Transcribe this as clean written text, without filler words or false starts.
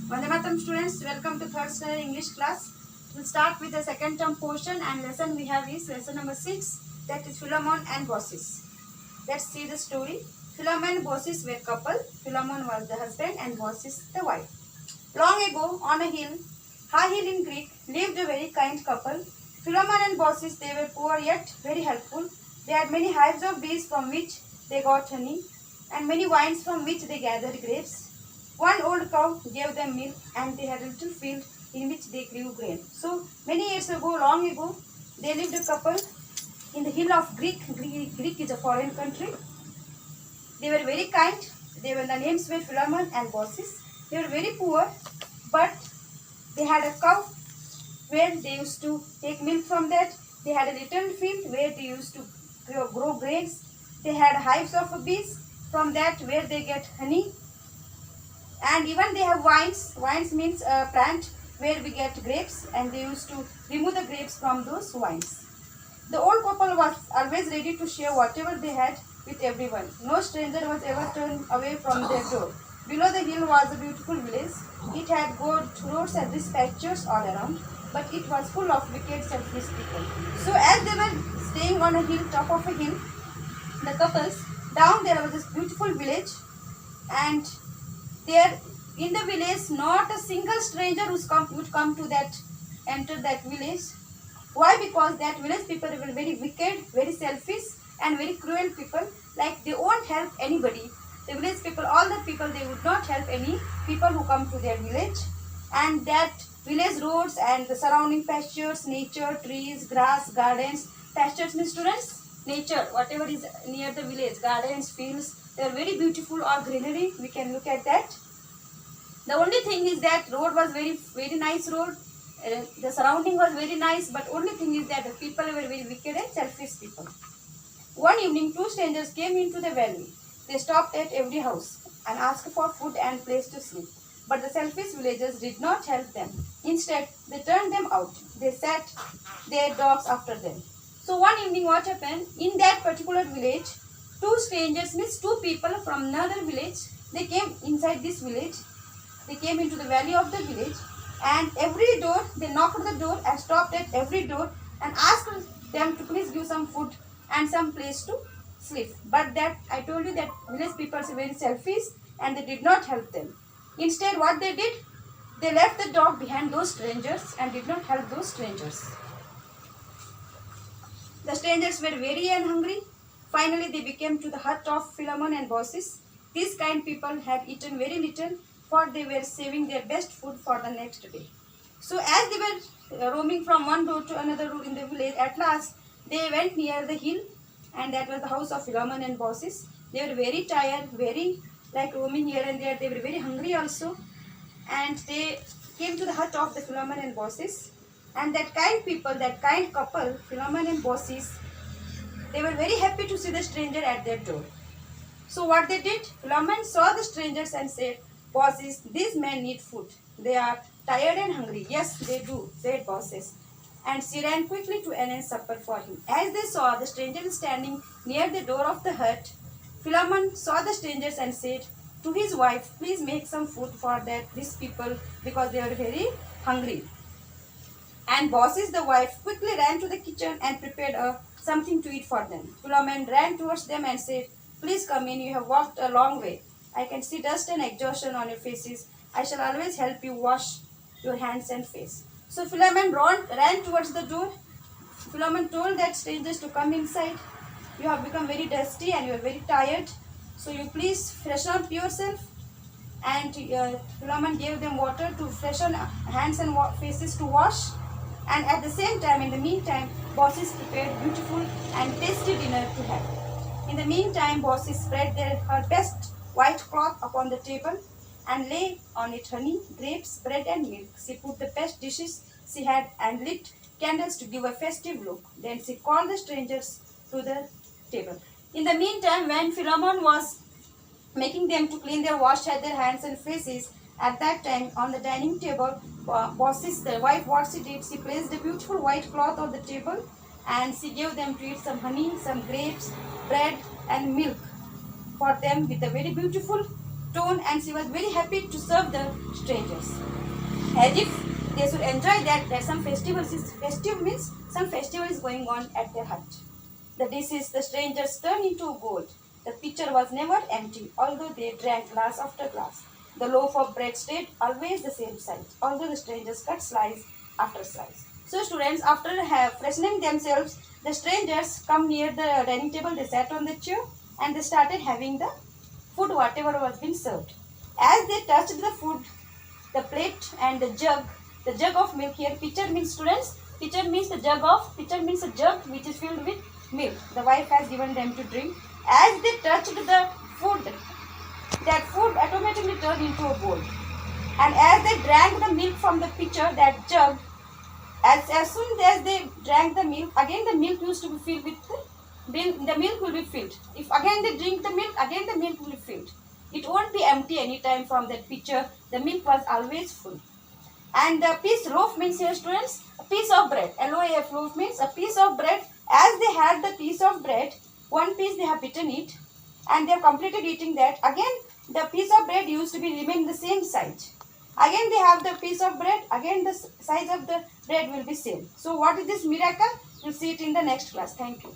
Vande Mataram students, welcome to third standard English class. We'll start with the second term portion and lesson we have is lesson number 6, that is Philemon and Baucis. Let's see the story. Philemon and Baucis were couple. Philemon was the husband and Baucis the wife. Long ago on a hill, high hill in Greek, lived a very kind couple. Philemon and Baucis, they were poor yet very helpful. They had many hives of bees from which they got honey and many vines from which they gathered grapes. One old cow gave them milk and they had a little field in which they grew grain. So many years ago, long ago, they lived a couple in the hill of Greek. Greek is a foreign country. They were very kind. The names were Philemon and Baucis. They were very poor, but they had a cow where they used to take milk from that. They had a little field where they used to grow grains. They had hives of bees from that where they get honey. And even they have vines. Vines means a plant where we get grapes, and they used to remove the grapes from those vines. The old couple was always ready to share whatever they had with everyone. No stranger was ever turned away from their door. Below the hill was a beautiful village. It had good roads and rich pastures all around, but it was full of wicked, selfish people. So as they were staying on a hill, top of a hill, the couples, down there was this beautiful village, and there in the village not a single stranger would come to enter that village. Why? Because that village people were very wicked, very selfish and very cruel people. Like they won't help anybody. The village people, all the people, they would not help any people who come to their village. And that village roads and the surrounding pastures, nature, trees, grass, gardens. Pastures means, students, nature, whatever is near the village, gardens, fields, they are very beautiful or greenery. We can look at that. The only thing is that road was very nice road. The surrounding was very nice, but only thing is that the people were very wicked and selfish people. One evening, two strangers came into the valley. They stopped at every house and asked for food and place to sleep. But the selfish villagers did not help them. Instead, they turned them out. They sat their dogs after them. So one evening, what happened? In that particular village, two strangers, means two people from another village, they came inside this village. They came into the valley of the village, and every door, they knocked the door and stopped at every door and asked them to please give some food and some place to sleep. But that, I told you that village people are very selfish and they did not help them. Instead, what they did? They left the dog behind those strangers and did not help those strangers. The strangers were very hungry. Finally, they came to the hut of Philemon and Baucis. These kind people had eaten very little, for they were saving their best food for the next day. So as they were roaming from one door to another door in the village, at last they went near the hill, and that was the house of Philemon and Baucis. They were very tired, very like roaming here and there. They were very hungry also, and they came to the hut of the Philemon and Baucis. And that kind people, that kind couple, Philemon and Baucis, they were very happy to see the stranger at their door. So what they did? Philemon saw the strangers and said, "Baucis, these men need food. They are tired and hungry." "Yes, they do," said Baucis. And she ran quickly to announce supper for him. As they saw the strangers standing near the door of the hut, Philemon saw the strangers and said to his wife, "Please make some food for these people, because they are very hungry." And Baucis, the wife, quickly ran to the kitchen and prepared something to eat for them. Philemon ran towards them and said, "Please come in. You have walked a long way. I can see dust and exhaustion on your faces. I shall always help you wash your hands and face." So Philemon ran towards the door. Philemon told that strangers to come inside. "You have become very dusty and you are very tired. So you please freshen up yourself." And Philemon gave them water to freshen hands and faces to wash. And at the same time, in the meantime, Baucis prepared beautiful and tasty dinner to have. In the meantime, Baucis spread her best white cloth upon the table and lay on it honey, grapes, bread and milk. She put the best dishes she had and lit candles to give a festive look. Then she called the strangers to the table. In the meantime, when Philemon was making them to clean their their hands and faces, at that time on the dining table, Baucis, the wife, what she did, she placed a beautiful white cloth on the table and she gave them to eat some honey, some grapes, bread and milk for them with a very beautiful tone, and she was very happy to serve the strangers, as if they should enjoy that some festivals is festive means some festival is going on at their hut. The dishes the strangers turned into gold. The pitcher was never empty, although they drank glass after glass. The loaf of bread stayed always the same size, although the strangers cut slice after slice. So students, after freshening themselves, the strangers come near the dining table, they sat on the chair and they started having the food whatever was being served. As they touched the food, the plate and the jug of milk here, pitcher means students, pitcher means a jug which is filled with milk. The wife has given them to drink. As they touched the food, that food automatically turned into a bowl. And as they drank the milk from the pitcher, that jug, as soon as they drank the milk, again the milk used to be filled with the milk will be filled. If again they drink the milk, again the milk will be filled. It won't be empty anytime from that pitcher. The milk was always full. And the piece loaf means here students, a piece of bread. Loaf loaf means a piece of bread. As they had the piece of bread, one piece they have eaten it and they have completed eating that. Again the piece of bread used to be remain the same size. Again they have the piece of bread, again the size of the bread will be same. So what is this miracle? We'll see it in the next class. Thank you.